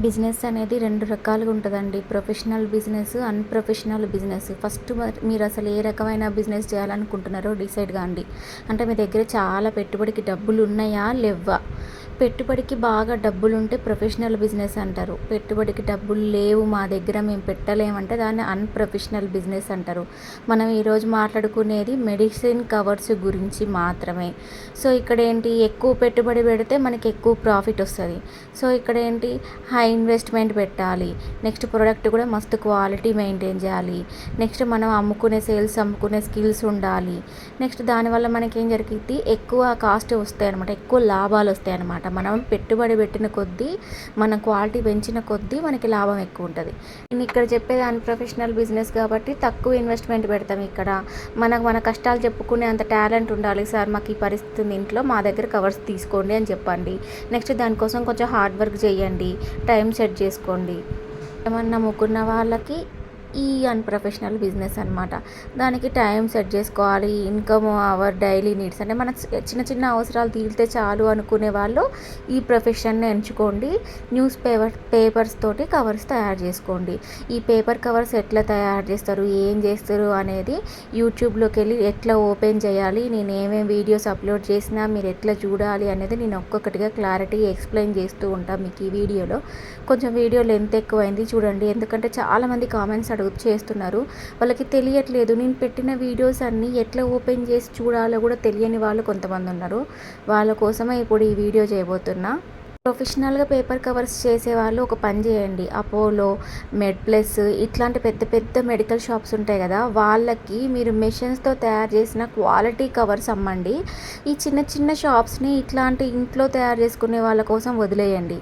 Business అనేది 2 రకాలుగా ఉంటదండి. Professional business, unprofessional business. First మీరు అసలు ఏ రకమైన బిజినెస్ చేయాలనుకుంటున్నారో డిసైడ్ కాండి. అంటే మీ దగ్గర చాలా పెట్టుబడికి డబ్బులున్నయా? లెవ్వా? పెట్టుబడికి బాగా డబ్బులుంటే ప్రొఫెషనల్ బిజినెస్ అంటారు. పెట్టుబడికి డబ్బులు లేవు, మా దగ్గర మేము పెట్టలేమంటే దాన్ని అన్‌ప్రొఫెషనల్ బిజినెస్ అంటారు. మనం ఈరోజు మాట్లాడుకునేది మెడిసిన్ కవర్స్ గురించి మాత్రమే. సో ఇక్కడేంటి, ఎక్కువ పెట్టుబడి పెడితే మనకి ఎక్కువ ప్రాఫిట్ వస్తది. సో ఇక్కడేంటి, హై ఇన్వెస్ట్మెంట్ పెట్టాలి. నెక్స్ట్ ప్రొడక్ట్ కూడా మస్తు క్వాలిటీ మెయింటైన్ చేయాలి. నెక్స్ట్ మనం అమ్ముకునే స్కిల్స్ ఉండాలి. నెక్స్ట్ దానివల్ల మనకేం జరిగిద్ది, ఎక్కువ కాస్ట్ వస్తాయన్నమాట, ఎక్కువ లాభాలు వస్తాయన్నమాట. మనం పెట్టుబడి పెట్టిన కొద్దీ, మన క్వాలిటీ పెంచిన కొద్దీ మనకి లాభం ఎక్కువ ఉంటుంది. నేను ఇక్కడ చెప్పేది అన్‌ప్రొఫెషనల్ బిజినెస్ కాబట్టి తక్కువ ఇన్వెస్ట్మెంట్ పెడతాం. ఇక్కడ మన కష్టాలు చెప్పుకునే అంత టాలెంట్ ఉండాలి. సార్ మాకు ఈ పరిస్థితి ఉంది ఇంట్లో, మా దగ్గర కవర్స్ తీసుకోండి అని చెప్పండి. నెక్స్ట్ దానికోసం కొంచెం హార్డ్ వర్క్ చేయండి, టైం సెట్ చేసుకోండి. ఏమన్నా నమ్ముకున్న వాళ్ళకి ఈ అన్‌ప్రొఫెషనల్ బిజినెస్ అనమాట. దానికి టైం సెట్ చేసుకోవాలి. ఇన్కమ్ అవర్ డైలీ నీడ్స్ అంటే మన చిన్న చిన్న అవసరాలు తీరితే చాలు అనుకునే వాళ్ళు ఈ ప్రొఫెషన్ని ఎంచుకోండి. పేపర్స్ తోటి కవర్స్ తయారు చేసుకోండి. ఈ పేపర్ కవర్స్ ఎట్లా తయారు చేస్తారు, ఏం చేస్తారు అనేది యూట్యూబ్లోకి వెళ్ళి ఎట్లా ఓపెన్ చేయాలి, నేను ఏమేమి వీడియోస్ అప్లోడ్ చేసినా మీరు ఎట్లా చూడాలి అనేది నేను ఒక్కొక్కటిగా క్లారిటీ ఎక్స్ప్లెయిన్ చేస్తూ ఉంటాను మీకు ఈ వీడియోలో. కొంచెం వీడియో లెంత్ ఎక్కువైంది చూడండి, ఎందుకంటే చాలామంది కామెంట్స్ చేస్తున్నారు. వాళ్ళకి తెలియట్లేదు, నేను పెట్టిన వీడియోస్ అన్నీ ఎట్లా ఓపెన్ చేసి చూడాలో కూడా తెలియని వాళ్ళు కొంతమంది ఉన్నారు. వాళ్ళ కోసమే ఇప్పుడు ఈ వీడియో చేయబోతున్నా. ప్రొఫెషనల్గా పేపర్ కవర్స్ చేసేవాళ్ళు ఒక పని చేయండి. అపోలో, మెడ్ ప్లస్ ఇట్లాంటి పెద్ద పెద్ద మెడికల్ షాప్స్ ఉంటాయి కదా, వాళ్ళకి మీరు మెషిన్స్తో తయారు చేసిన క్వాలిటీ కవర్స్ అమ్మండి. ఈ చిన్న చిన్న షాప్స్ని ఇట్లాంటి ఇంట్లో తయారు చేసుకునే వాళ్ళ కోసం వదిలేయండి.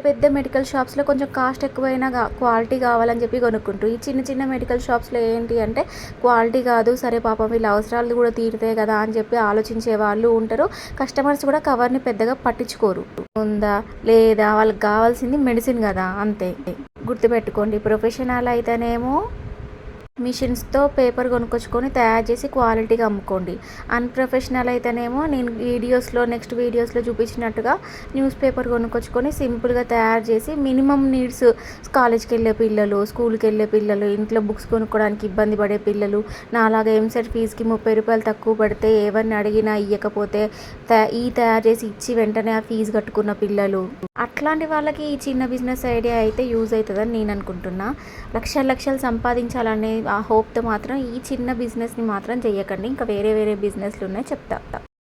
పెద్ద మెడికల్ షాప్స్లో కొంచెం కాస్ట్ ఎక్కువైనా క్వాలిటీ కావాలని చెప్పి కొనుక్కుంటారు. ఈ చిన్న చిన్న మెడికల్ షాప్స్లో ఏంటి అంటే క్వాలిటీ కాదు, సరే పాపం వీళ్ళ అవసరాలు కూడా తీరుతాయి కదా అని చెప్పి ఆలోచించే వాళ్ళు ఉంటారు. కస్టమర్స్ కూడా కవర్ని పెద్దగా పట్టించుకోరు. ఉందా లేదా, వాళ్ళకి కావాల్సింది మెడిసిన్ కదా, అంతే. గుర్తుపెట్టుకోండి, ప్రొఫెషనల్ అయితేనేమో మిషన్స్తో పేపర్ కొనుక్కొచ్చుకొని తయారు చేసి క్వాలిటీగా అమ్ముకోండి. అన్‌ప్రొఫెషనల్ అయితేనేమో నేను నెక్స్ట్ వీడియోస్లో చూపించినట్టుగా న్యూస్ పేపర్ కొనుక్కొచ్చుకొని సింపుల్గా తయారు చేసి మినిమం నీడ్స్, కాలేజ్కి వెళ్ళే పిల్లలు, స్కూల్కి వెళ్ళే పిల్లలు, ఇంట్లో బుక్స్ కొనుక్కోవడానికి ఇబ్బంది పడే పిల్లలు, నాలాగా ఎంసెట్ ఫీజుకి 30 రూపాయలు తక్కువ పడితే ఎవరిని అడిగినా ఇవ్వకపోతే తయారు చేసి ఇచ్చి వెంటనే ఆ ఫీజు కట్టుకున్న పిల్లలు, అట్లాంటి వాళ్ళకి ఈ చిన్న బిజినెస్ ఐడియా అయితే యూజ్ అవుతుందని నేను అనుకుంటున్నా. లక్షలు సంపాదించాలనే ఆ హోప్తో మాత్రం ఈ చిన్న బిజినెస్ని మాత్రం చేయకండి. ఇంకా వేరే బిజినెస్లు ఉన్నాయి, చెప్తా.